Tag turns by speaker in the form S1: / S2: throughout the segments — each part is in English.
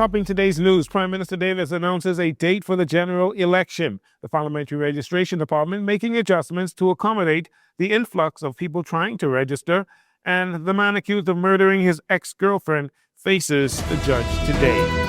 S1: Topping today's news, Prime Minister Davis announces a date for the general election. The Parliamentary Registration Department making adjustments to accommodate the influx of people trying to register, and the man accused of murdering his ex-girlfriend faces the judge today.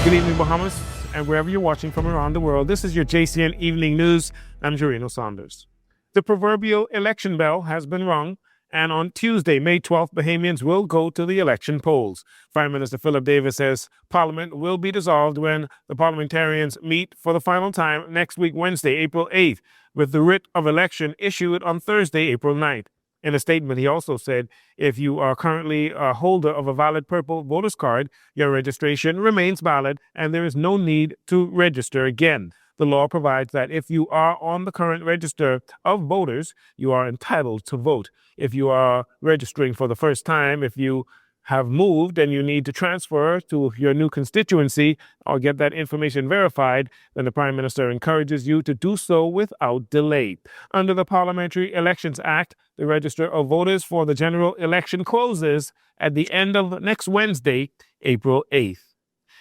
S1: Good evening, Bahamas, and wherever you're watching from around the world. This is your JCN Evening News. I'm Jorino Saunders. The proverbial election bell has been rung, and on Tuesday, May 12th, Bahamians will go to the election polls. Prime Minister Philip Davis says Parliament will be dissolved when the parliamentarians meet for the final time next week, Wednesday, April 8th, with the writ of election issued on Thursday, April 9th. In a statement, he also said, if you are currently a holder of a valid purple voter's card, your registration remains valid and there is no need to register again. The law provides that if you are on the current register of voters, you are entitled to vote. If you are registering for the first time, if you have moved and you need to transfer to your new constituency or get that information verified, then the Prime Minister encourages you to do so without delay. Under the Parliamentary Elections Act, the register of voters for the general election closes at the end of next Wednesday, April 8th.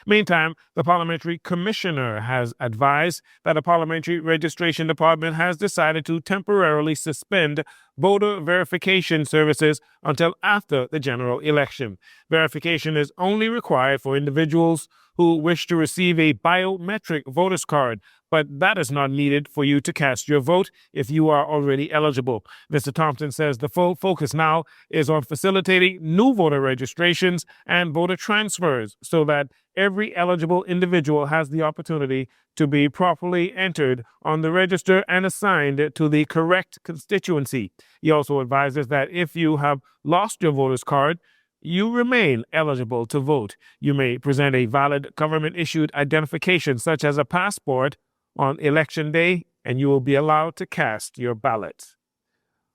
S1: Meantime, the Parliamentary Commissioner has advised that a Parliamentary Registration Department has decided to temporarily suspend voter verification services until after the general election. Verification is only required for individuals who wish to receive a biometric voter's card, but that is not needed for you to cast your vote if you are already eligible. Mr. Thompson says the full focus now is on facilitating new voter registrations and voter transfers so that every eligible individual has the opportunity to be properly entered on the register and assigned to the correct constituency. He also advises that if you have lost your voter's card, you remain eligible to vote. You may present a valid government-issued identification, such as a passport, on Election Day, and you will be allowed to cast your ballot.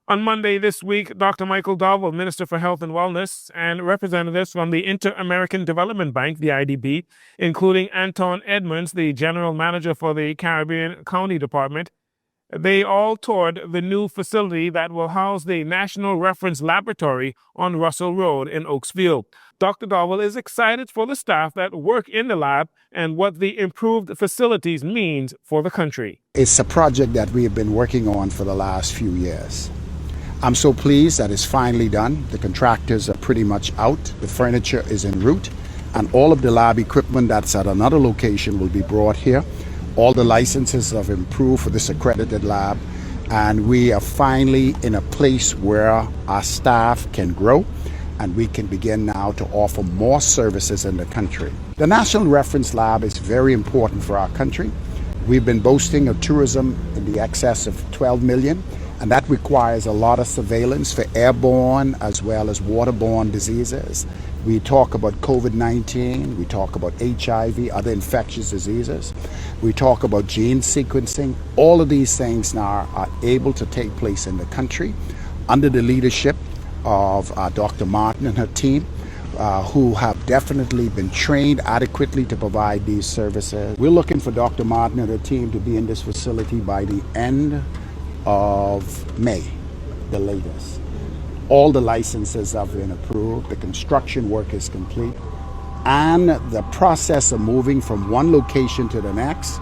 S1: On Monday this week, Dr. Michael Dowell, Minister for Health and Wellness, and representatives from the Inter-American Development Bank, the IDB, including Anton Edmonds, the General Manager for the Caribbean County Department, they all toured the new facility that will house the National Reference Laboratory on Russell Road in Oaksville. Dr. Dowell is excited for the staff that work in the lab and what the improved facilities means for the country.
S2: It's a project that we have been working on for the last few years. I'm so pleased that it's finally done. The contractors are pretty much out. The furniture is en route, and all of the lab equipment that's at another location will be brought here. All the licenses have improved for this accredited lab, and we are finally in a place where our staff can grow and we can begin now to offer more services in the country. The National Reference Lab is very important for our country. We've been boasting of tourism in the excess of 12 million, and that requires a lot of surveillance for airborne as well as waterborne diseases. We talk about COVID-19, we talk about HIV, other infectious diseases. We talk about gene sequencing. All of these things now are able to take place in the country under the leadership of Dr. Martin and her team, who have definitely been trained adequately to provide these services. We're looking for Dr. Martin and her team to be in this facility by the end of May, the latest. All the licenses have been approved, the construction work is complete, and the process of moving from one location to the next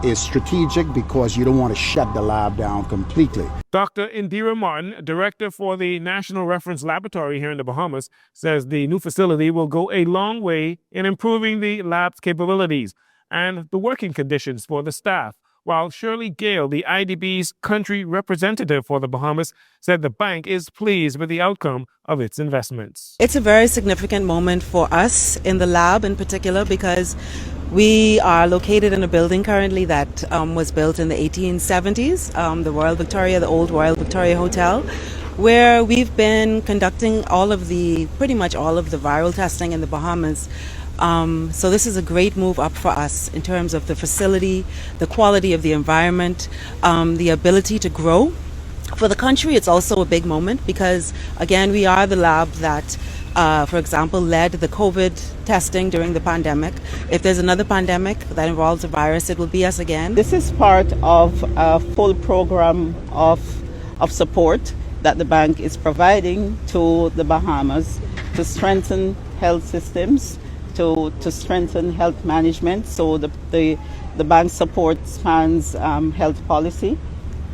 S2: is strategic because you don't want to shut the lab down completely.
S1: Dr. Indira Martin, Director for the National Reference Laboratory here in the Bahamas, says the new facility will go a long way in improving the lab's capabilities and the working conditions for the staff. While Shirley Gale, the IDB's country representative for the Bahamas, said the bank is pleased with the outcome of its investments.
S3: It's a very significant moment for us in the lab in particular because we are located in a building currently that was built in the 1870s, the Royal Victoria, the old Royal Victoria Hotel, where we've been conducting pretty much all of the viral testing in the Bahamas. So this is a great move up for us in terms of the facility, the quality of the environment, the ability to grow. For the country, it's also a big moment because, again, we are the lab that for example, led the COVID testing during the pandemic. If there's another pandemic that involves a virus, it will be us again.
S4: This is part of a full program of support that the bank is providing to the Bahamas to strengthen health systems, to strengthen health management. So the bank's support spans health policy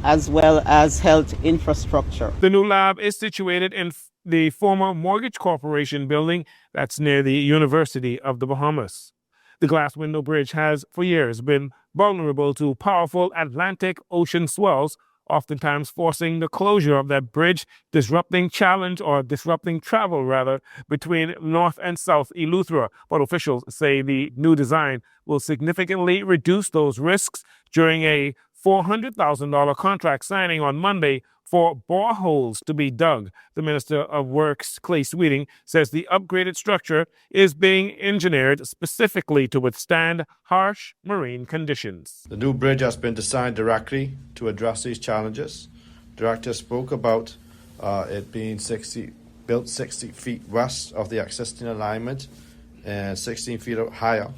S4: as well as health infrastructure.
S1: The new lab is situated in the former Mortgage Corporation building that's near the University of the Bahamas. The glass window bridge has for years been vulnerable to powerful Atlantic Ocean swells, oftentimes forcing the closure of that bridge, disrupting travel between North and South Eleuthera. But officials say the new design will significantly reduce those risks during a $400,000 contract signing on Monday for boreholes to be dug. The Minister of Works, Clay Sweeting, says the upgraded structure is being engineered specifically to withstand harsh marine conditions.
S5: The new bridge has been designed directly to address these challenges. The director spoke about it being built 60 feet west of the existing alignment and 16 feet higher,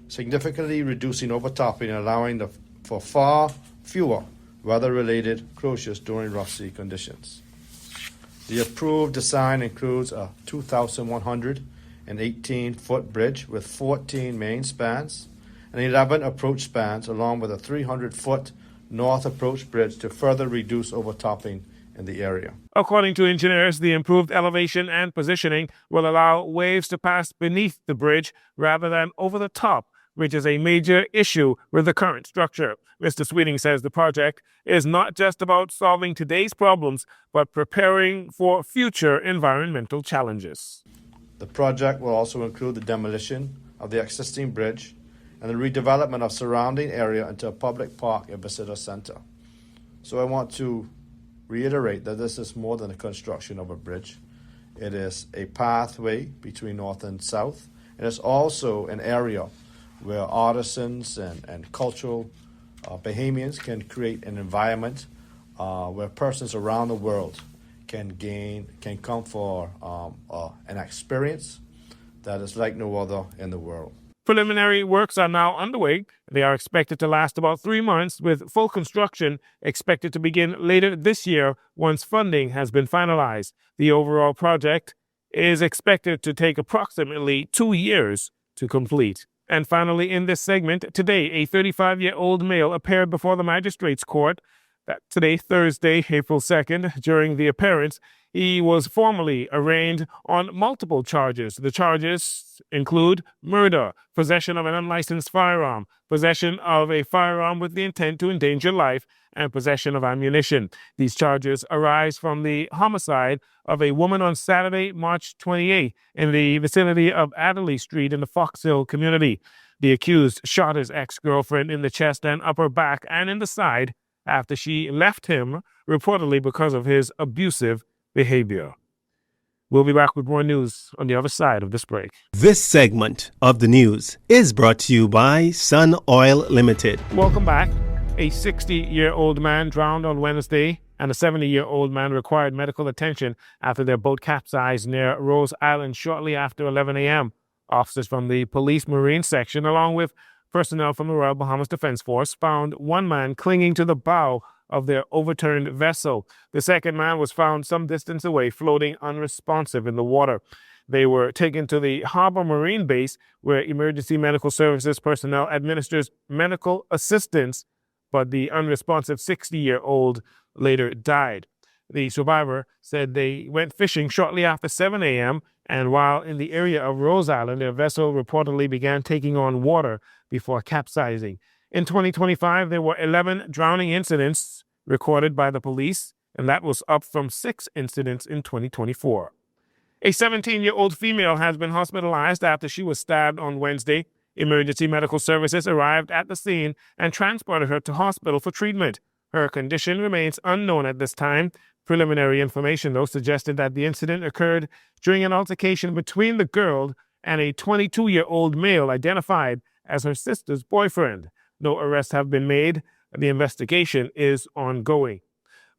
S5: significantly reducing overtopping and allowing for far fewer weather-related closures during rough sea conditions. The approved design includes a 2,118-foot bridge with 14 main spans and 11 approach spans, along with a 300-foot north approach bridge to further reduce overtopping in the area.
S1: According to engineers, the improved elevation and positioning will allow waves to pass beneath the bridge rather than over the top, which is a major issue with the current structure. Mr. Sweeting says the project is not just about solving today's problems, but preparing for future environmental challenges.
S5: The project will also include the demolition of the existing bridge and the redevelopment of surrounding area into a public park and visitor center. So I want to reiterate that this is more than a construction of a bridge. It is a pathway between north and south. It is also an area where artisans and cultural Bahamians can create an environment where persons around the world can come for an experience that is like no other in the world.
S1: Preliminary works are now underway. They are expected to last about 3 months, with full construction expected to begin later this year once funding has been finalized. The overall project is expected to take approximately 2 years to complete. And finally, in this segment, today, a 35-year-old male appeared before the magistrate's court. Today, Thursday, April 2nd. During the appearance, he was formally arraigned on multiple charges. The charges include murder, possession of an unlicensed firearm, possession of a firearm with the intent to endanger life, and possession of ammunition. These charges arise from the homicide of a woman on Saturday, March 28, in the vicinity of Adderley Street in the Fox Hill community. The accused shot his ex-girlfriend in the chest and upper back and in the side after she left him, reportedly because of his abusive behavior. We'll be back with more news on the other side of this break.
S6: This segment of the news is brought to you by Sun Oil Limited.
S1: Welcome back. A 60-year-old man drowned on Wednesday, and a 70-year-old man required medical attention after their boat capsized near Rose Island shortly after 11 a.m. Officers from the Police Marine section, along with personnel from the Royal Bahamas Defense Force, found one man clinging to the bow of their overturned vessel. The second man was found some distance away, floating unresponsive in the water. They were taken to the Harbor Marine Base, where emergency medical services personnel administers medical assistance, but the unresponsive 60-year-old later died. The survivor said they went fishing shortly after 7 a.m., and while in the area of Rose Island, their vessel reportedly began taking on water before capsizing. In 2025, there were 11 drowning incidents recorded by the police, and that was up from 6 incidents in 2024. A 17-year-old female has been hospitalized after she was stabbed on Wednesday. Emergency medical services arrived at the scene and transported her to hospital for treatment. Her condition remains unknown at this time. Preliminary information, though, suggested that the incident occurred during an altercation between the girl and a 22-year-old male identified as her sister's boyfriend. No arrests have been made. The investigation is ongoing.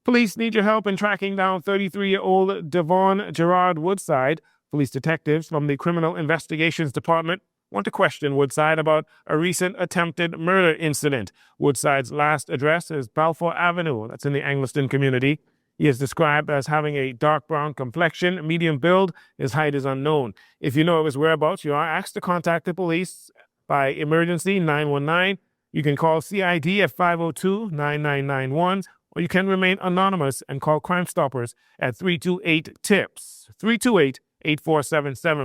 S1: Police need your help in tracking down 33-year-old Devon Gerard Woodside. Police detectives from the Criminal Investigations Department want to question Woodside about a recent attempted murder incident. Woodside's last address is Balfour Avenue. That's in the Angliston community. He is described as having a dark brown complexion, medium build. His height is unknown. If you know of his whereabouts, you are asked to contact the police by emergency 919. You can call CID at 502-9991, or you can remain anonymous and call Crime Stoppers at 328-TIPS, 328-8477.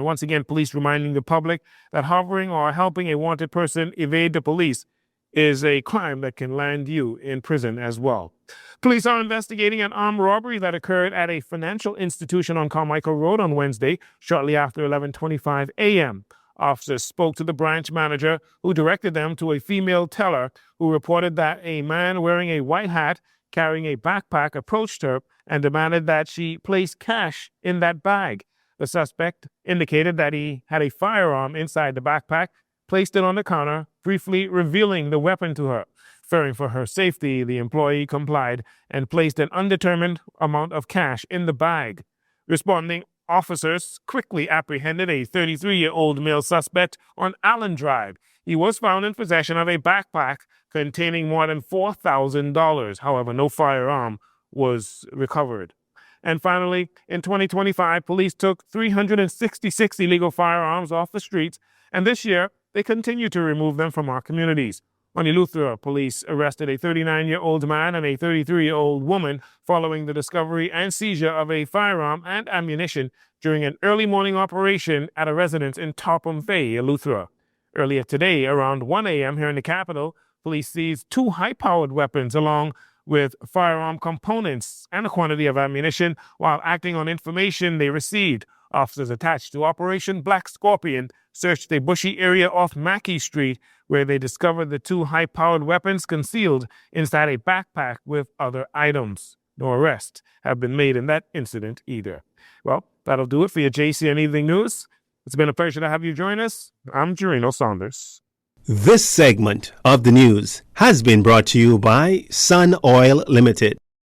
S1: Once again, police reminding the public that harboring or helping a wanted person evade the police is a crime that can land you in prison as well. Police are investigating an armed robbery that occurred at a financial institution on Carmichael Road on Wednesday, shortly after 11:25 a.m. Officers spoke to the branch manager, who directed them to a female teller who reported that a man wearing a white hat carrying a backpack approached her and demanded that she place cash in that bag. The suspect indicated that he had a firearm inside the backpack, placed it on the counter, briefly revealing the weapon to her. Fearing for her safety, the employee complied and placed an undetermined amount of cash in the bag. Responding officers quickly apprehended a 33-year-old male suspect on Allen Drive. He was found in possession of a backpack containing more than $4,000. However, no firearm was recovered. And finally, in 2025, police took 366 illegal firearms off the streets, and this year, they continue to remove them from our communities. On Eleuthera, police arrested a 39-year-old man and a 33-year-old woman following the discovery and seizure of a firearm and ammunition during an early morning operation at a residence in Topham Bay, Eleuthera. Earlier today, around 1 a.m. here in the capital, police seized 2 high-powered weapons along with firearm components and a quantity of ammunition while acting on information they received. Officers attached to Operation Black Scorpion searched a bushy area off Mackey Street, where they discovered the 2 high-powered weapons concealed inside a backpack with other items. No arrests have been made in that incident either. Well, that'll do it for your JCN Evening News. It's been a pleasure to have you join us. I'm Jerino Saunders.
S6: This segment of the news has been brought to you by Sun Oil Limited.